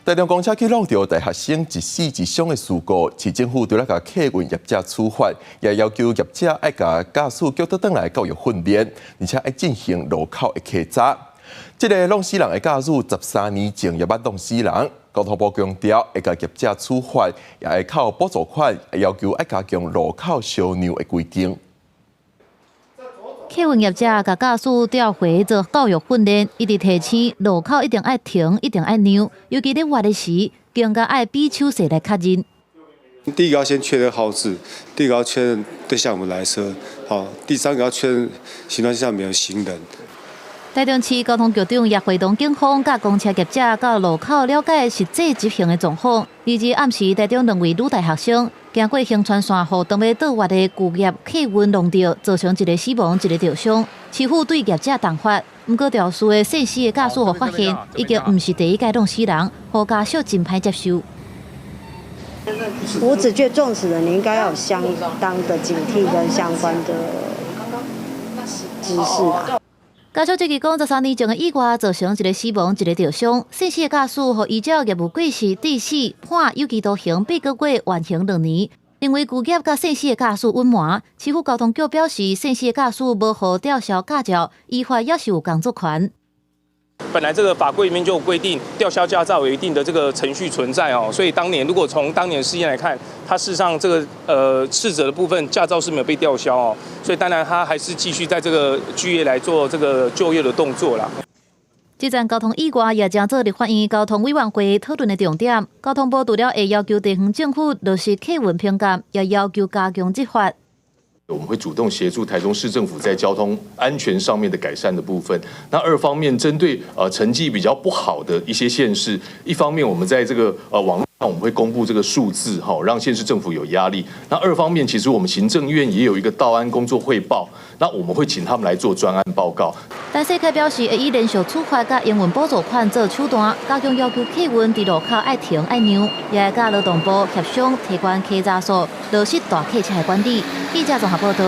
台中公车去弄到大学生一死一伤的事故，市政府对那个客运业者处罚，也要求业者爱甲驾驶叫倒来教育训练，而且爱进行路口的稽查。这个弄死人的驾驶13年前也捌弄死人，交通部强调会甲业者处罚，也会靠补助款，要求爱加强路口烧牛的规定。 客运业者甲驾驶调回做教育训练，一直提醒路口一定爱停，一定爱让，尤其咧滑的时，更加爱比手势来确认。第一个要先确认号志，第二个要确认对向我们来车，好，第三个要确认行道上没有行人。 台中市交通局长也会同警方甲公车业者到路口了解实际执行的状况，以及暗时台中2位女大学生经过行船线后，当要倒滑的巨业客运弄到，造成一个死亡，一个受伤。市府对业者重罚，不过肇事的肇事的驾驶，发现已经不是第一届弄死人，互家属真歹接受。我只觉得撞死人，你应该要有相当的警惕跟相关的知识啦。 家属即个讲，13年前的意外造成一个死亡，一个受伤。肇事的驾驶和依照业务过失致死，判有期徒刑8个月，缓刑2年。因为巨业甲肇事的驾驶隐瞒，市府交通局表示，肇事的驾驶无互吊销驾照，依法也是有工作权。 本来这个法规里面就有规定，吊销驾照有一定的这个程序存在哦，所以如果从当年事件来看，他事实上这个逝者的部分驾照是没有被吊销哦，所以当然他还是继续在这个居业来做这个就业的动作啦。这站交通意外也将做立法院交通委员会讨论的重点。交通部除了会要求地方政府落实客运评鉴，也要求加强执法。 我们会主动协助台中市政府在交通安全上面的改善的部分。那二方面，针对成绩比较不好的一些县市，一方面我们在这个网络上我们会公布这个数字哈，让县市政府有压力。那二方面，其实我们行政院也有一个道安工作汇报，那我们会请他们来做专案报告。但市客表示会以连续处罚甲营运补助款做手段，加强要求客运伫路口爱停爱让，也会甲劳动部协商提悬客查数，落实大客车的管理。记者综合报道。